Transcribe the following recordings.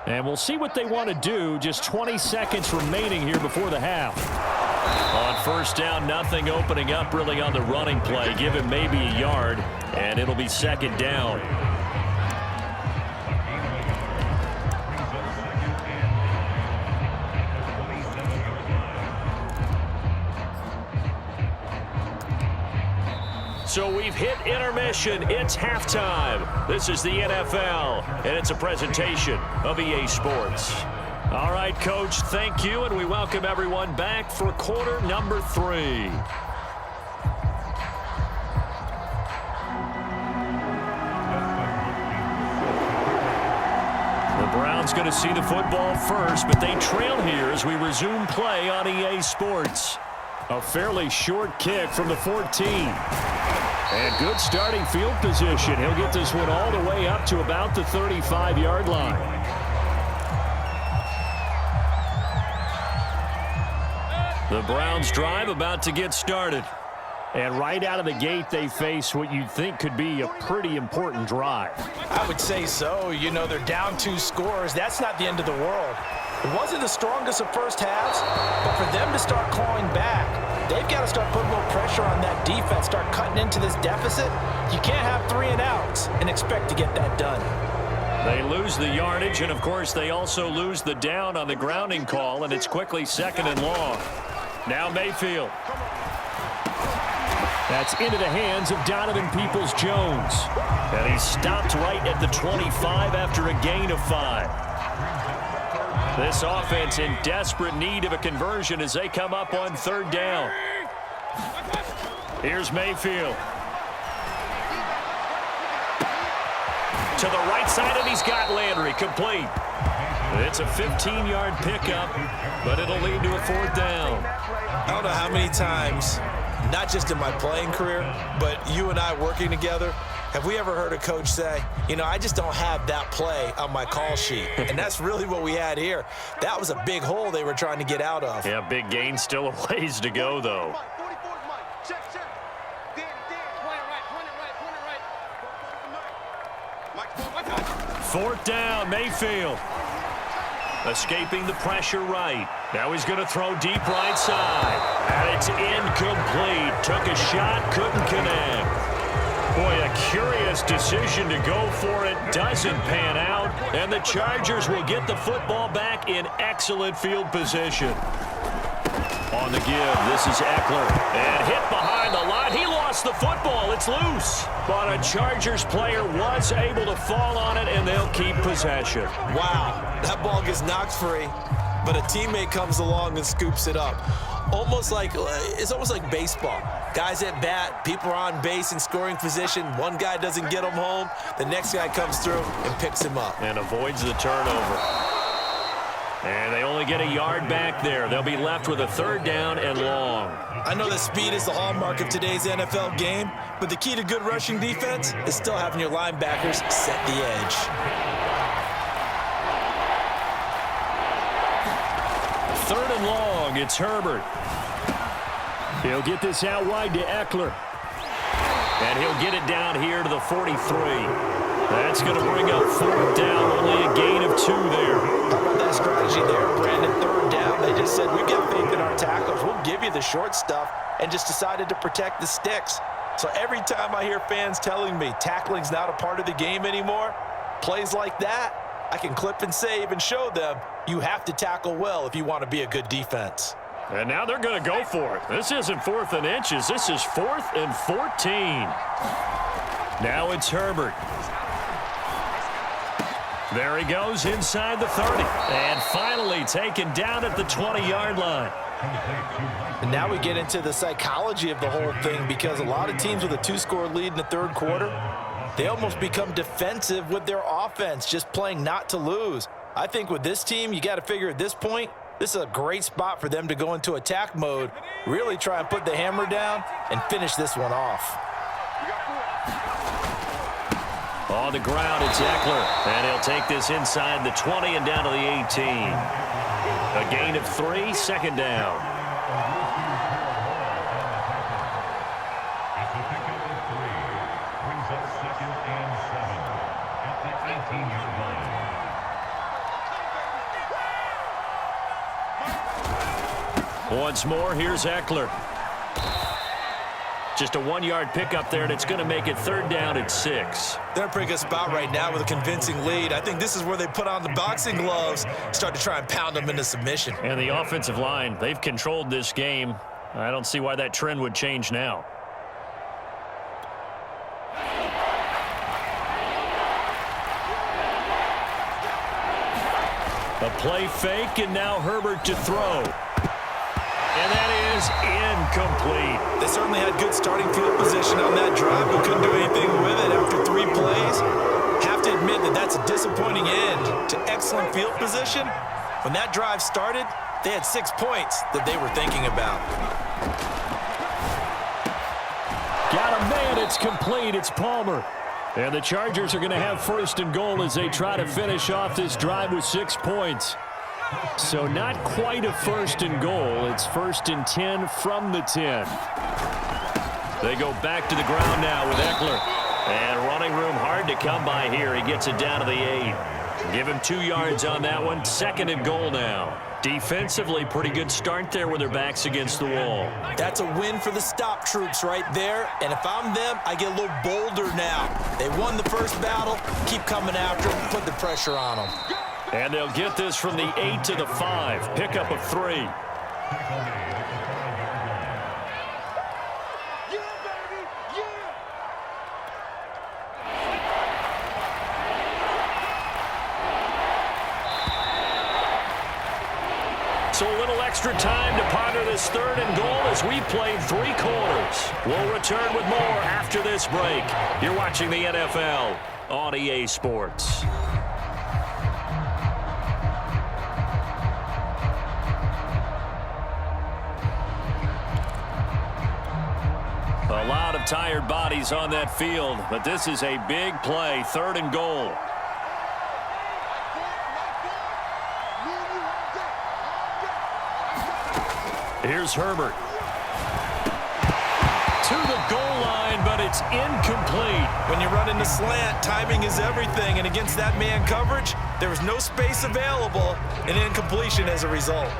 And we'll see what they want to do. Just 20 seconds remaining here before the half. On first down, nothing opening up really on the running play. Give him maybe a yard, and it'll be second down. So we've hit intermission. It's halftime. This is the NFL, and it's a presentation of EA Sports. All right, Coach, thank you, and we welcome everyone back for quarter number 3. The Browns going to see the football first, but they trail here as we resume play on EA Sports. A fairly short kick from the 14. And good starting field position. He'll get this one all the way up to about the 35-yard line. The Browns drive about to get started. And right out of the gate, they face what you'd think could be a pretty important drive. I would say so. You know, they're down 2 scores. That's not the end of the world. It wasn't the strongest of first halves, but for them to start clawing back, they've got to start putting a little pressure on that defense, start cutting into this deficit. You can't have 3 and outs and expect to get that done. They lose the yardage, and, of course, they also lose the down on the grounding call, and it's quickly second and long. Now Mayfield. That's into the hands of Donovan Peoples-Jones. And he's stopped right at the 25 after a gain of 5. This offense in desperate need of a conversion as they come up on third down. Here's Mayfield. To the right side, and he's got Landry complete. It's a 15-yard pickup, but it'll lead to a 4th down. I don't know how many times, not just in my playing career, but you and I working together, have we ever heard a coach say, you know, I just don't have that play on my call sheet? And that's really what we had here. That was a big hole they were trying to get out of. Yeah, big gain, still a ways to go, though. 4th down, Mayfield. Escaping the pressure right. Now he's going to throw deep right side. And it's incomplete. Took a shot, couldn't connect. Boy, a curious decision to go for it. Doesn't pan out. And the Chargers will get the football back in excellent field position. On the give, this is Eckler. And hit behind the line. He lost the football. It's loose. But a Chargers player was able to fall on it, and they'll keep possession. Wow, that ball gets knocked free, but a teammate comes along and scoops it up. It's almost like baseball. Guys at bat, people are on base in scoring position. One guy doesn't get him home. The next guy comes through and picks him up. And avoids the turnover. And they only get a yard back there. They'll be left with a 3rd down and long. I know that speed is the hallmark of today's NFL game, but the key to good rushing defense is still having your linebackers set the edge. 3rd and long, it's Herbert. He'll get this out wide to Eckler. And he'll get it down here to the 43. That's going to bring up 4th down, only a gain of 2 there. How about that strategy there, Brandon? 3rd down, they just said, we've got faith in our tackles. We'll give you the short stuff, and just decided to protect the sticks. So every time I hear fans telling me tackling's not a part of the game anymore, plays like that, I can clip and save and show them you have to tackle well if you want to be a good defense. And now they're going to go for it. This isn't 4th and inches. This is 4th and 14. Now it's Herbert. There he goes inside the 30. And finally taken down at the 20-yard line. And now we get into the psychology of the whole thing, because a lot of teams with a 2-score lead in the 3rd quarter, they almost become defensive with their offense, just playing not to lose. I think with this team, you got to figure at this point, this is a great spot for them to go into attack mode, really try and put the hammer down and finish this one off. On the ground, it's Eckler, and he'll take this inside the 20 and down to the 18. A gain of 3, 2nd down. Once more, here's Eckler. Just a 1-yard pickup there, and it's going to make it 3rd down and 6. They're in a pretty good spot right now with a convincing lead. I think this is where they put on the boxing gloves, start to try and pound them into submission. And the offensive line, they've controlled this game. I don't see why that trend would change now. A play fake, and now Herbert to throw. And that is incomplete. They certainly had good starting field position on that drive, but couldn't do anything with it after 3 plays. Have to admit that that's a disappointing end to excellent field position. When that drive started, they had 6 points that they were thinking about. Got a man, it's complete, it's Palmer. And the Chargers are going to have 1st and goal as they try to finish off this drive with 6 points. So not quite a 1st and goal. It's 1st and 10 from the 10. They go back to the ground now with Eckler. And running room hard to come by here. He gets it down to the 8. Give him 2 yards on that one. 2nd and goal now. Defensively, pretty good start there with their backs against the wall. That's a win for the stop troops right there. And if I'm them, I get a little bolder now. They won the first battle. Keep coming after them. Put the pressure on them. And they'll get this from the 8 to the 5. Pickup of 3. So a little extra time to ponder this 3rd and goal as we played 3 quarters. We'll return with more after this break. You're watching the NFL on EA Sports. A lot of tired bodies on that field, but this is a big play, 3rd and goal. Here's Herbert. To the goal line, but it's incomplete. When you run in the slant, timing is everything, and against that man coverage, there was no space available, and incompletion as a result.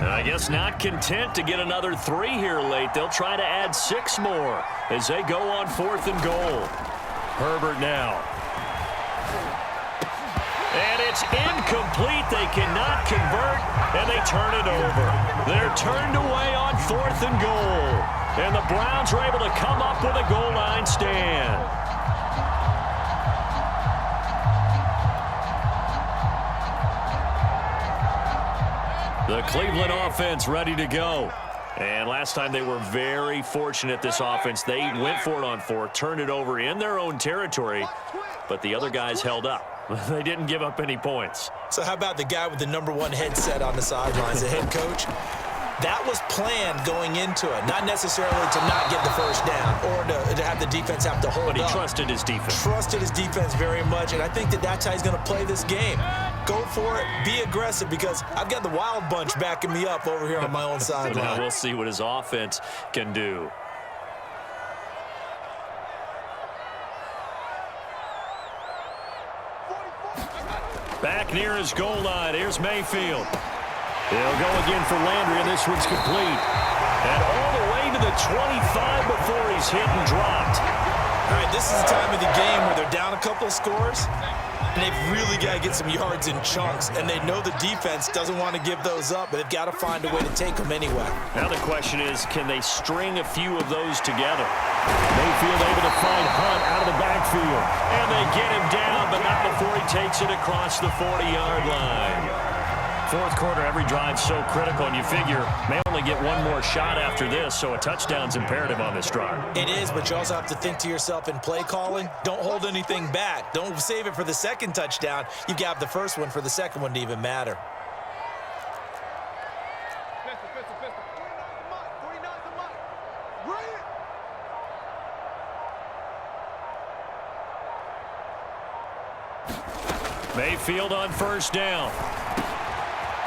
I guess not content to get another 3 here late. They'll try to add 6 more as they go on 4th and goal. Herbert now. And it's incomplete. They cannot convert, and they turn it over. They're turned away on 4th and goal. And the Browns are able to come up with a goal line stand. The Cleveland offense ready to go. And last time they were very fortunate, this offense. They went for it on 4th, turned it over in their own territory, but the other guys held up. They didn't give up any points. So how about the guy with the #1 headset on the sidelines, the head coach? That was planned going into it, not necessarily to not get the first down or to have the defense have to hold up. But he trusted his defense. Trusted his defense very much, and I think that's how he's going to play this game. Go for it, be aggressive, because I've got the wild bunch backing me up over here on my own sideline. Now we'll see what his offense can do. Back near his goal line, here's Mayfield. They'll go again for Landry, and this one's complete. And all the way to the 25 before he's hit and dropped. All right, this is the time of the game where they're down a couple of scores, and they've really got to get some yards in chunks, and they know the defense doesn't want to give those up, but they've got to find a way to take them anyway. Now the question is, can they string a few of those together? Mayfield able to find Hunt out of the backfield, and they get him down, but not before he takes it across the 40-yard line. 4th quarter, every drive's so critical, and you figure may only get one more shot after this, so a touchdown's imperative on this drive. It is, but you also have to think to yourself in play calling, don't hold anything back. Don't save it for the second touchdown. You've got the first one for the second one to even matter. Mayfield on first down.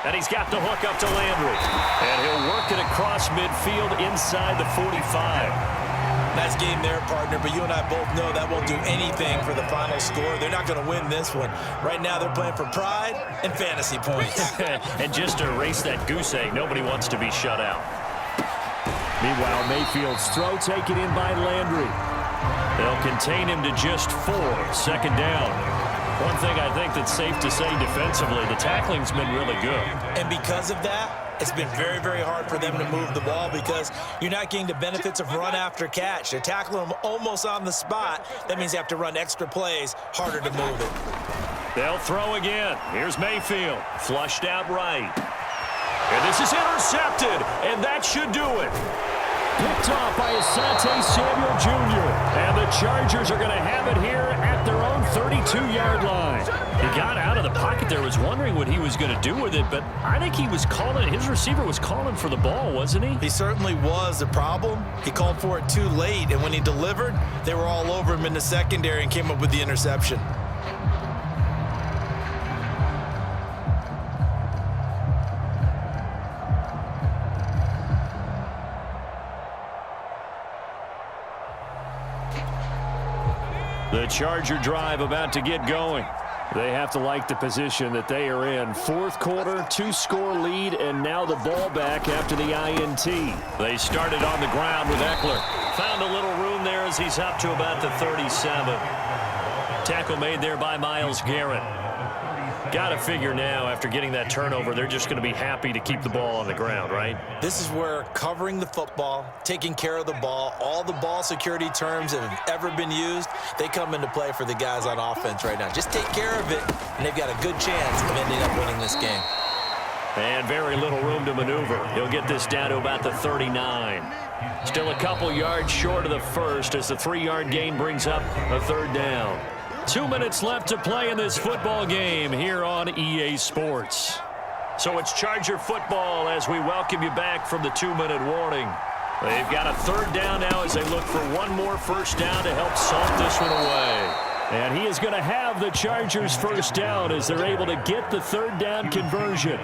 And he's got the hook up to Landry. And he'll work it across midfield inside the 45. Nice game there, partner, but you and I both know that won't do anything for the final score. They're not going to win this one. Right now, they're playing for pride and fantasy points. And just to erase that goose egg, nobody wants to be shut out. Meanwhile, Mayfield's throw taken in by Landry. They'll contain him to just 4. Second down. One thing I think that's safe to say defensively, the tackling's been really good. And because of that, it's been very, very hard for them to move the ball because you're not getting the benefits of run after catch. They're tackling them almost on the spot. That means you have to run extra plays, harder to move it. They'll throw again. Here's Mayfield, flushed out right. And this is intercepted, and that should do it. Picked off by Asante Samuel Jr. And the Chargers are going to have it here at their own 32-yard line. He got out of the pocket there, was wondering what he was going to do with it, but I think he was calling, his receiver was calling for the ball, wasn't he? He certainly was. The problem, he called for it too late, and when he delivered, they were all over him in the secondary and came up with the interception. The Charger drive about to get going. They have to like the position that they are in. Fourth quarter, 2-score lead, and now the ball back after the INT. They started on the ground with Eckler. Found a little room there as he's up to about the 37. Tackle made there by Myles Garrett. Got to figure now, after getting that turnover, they're just going to be happy to keep the ball on the ground, right? This is where covering the football, taking care of the ball, all the ball security terms that have ever been used, they come into play for the guys on offense right now. Just take care of it, and they've got a good chance of ending up winning this game. And very little room to maneuver. He'll get this down to about the 39. Still a couple yards short of the first as the 3-yard gain brings up a third down. 2 minutes left to play in this football game here on EA Sports. So it's Charger football as we welcome you back from the 2-minute warning. They've got a third down now as they look for one more first down to help salt this one away. And he is going to have the Chargers first down as they're able to get the third down conversion.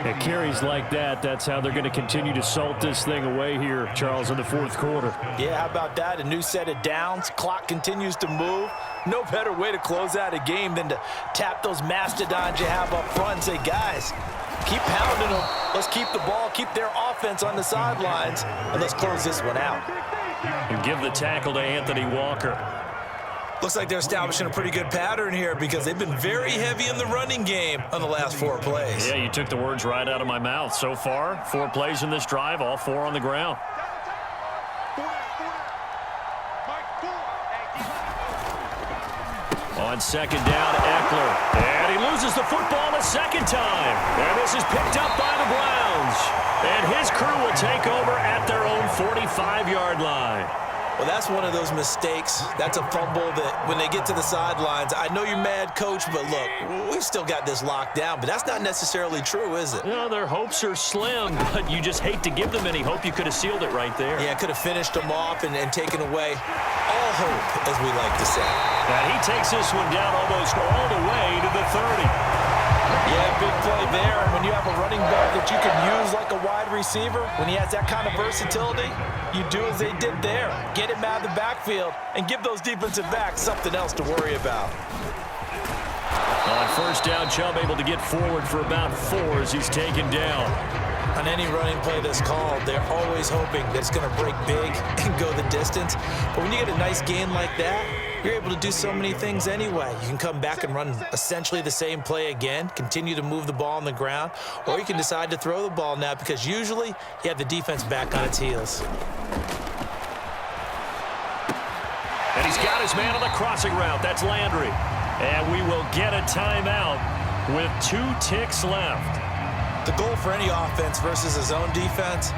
It carries like that. That's how they're going to continue to salt this thing away here, Charles, in the fourth quarter. Yeah, how about that? A new set of downs. Clock continues to move. No better way to close out a game than to tap those mastodons you have up front and say, guys, keep pounding them. Let's keep the ball, keep their offense on the sidelines, and let's close this one out. And give the tackle to Anthony Walker. Looks like they're establishing a pretty good pattern here because they've been very heavy in the running game on the last 4 plays. Yeah, you took the words right out of my mouth. So far, 4 plays in this drive, all 4 on the ground. On second down, Eckler. And he loses the football a second time. And this is picked up by the Browns. And his crew will take over at their own 45-yard line. Well, that's one of those mistakes. That's a fumble that when they get to the sidelines, I know you're mad, Coach, but look, we've still got this locked down. But that's not necessarily true, is it? You know, their hopes are slim, but you just hate to give them any hope. You could have sealed it right there. Yeah, could have finished them off and taken away all hope, as we like to say. And he takes this one down almost all the way to the 30. Yeah, big play there. And when you have a running back that you can use like a wide receiver, when he has that kind of versatility, you do as they did there. Get him out of the backfield and give those defensive backs something else to worry about. On first down, Chubb able to get forward for about 4 as he's taken down. On any running play that's called, they're always hoping that it's going to break big and go the distance. But when you get a nice gain like that, you're able to do so many things anyway. You can come back and run essentially the same play again, continue to move the ball on the ground, or you can decide to throw the ball now because usually you have the defense back on its heels. And he's got his man on the crossing route. That's Landry. And we will get a timeout with 2 ticks left. The goal for any offense versus a zone defense,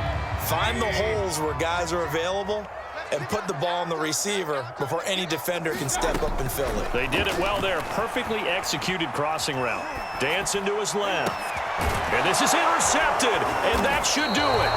find the holes where guys are available and put the ball on the receiver before any defender can step up and fill it. They did it well there. Perfectly executed crossing route. Dancing to his left. And this is intercepted, and that should do it.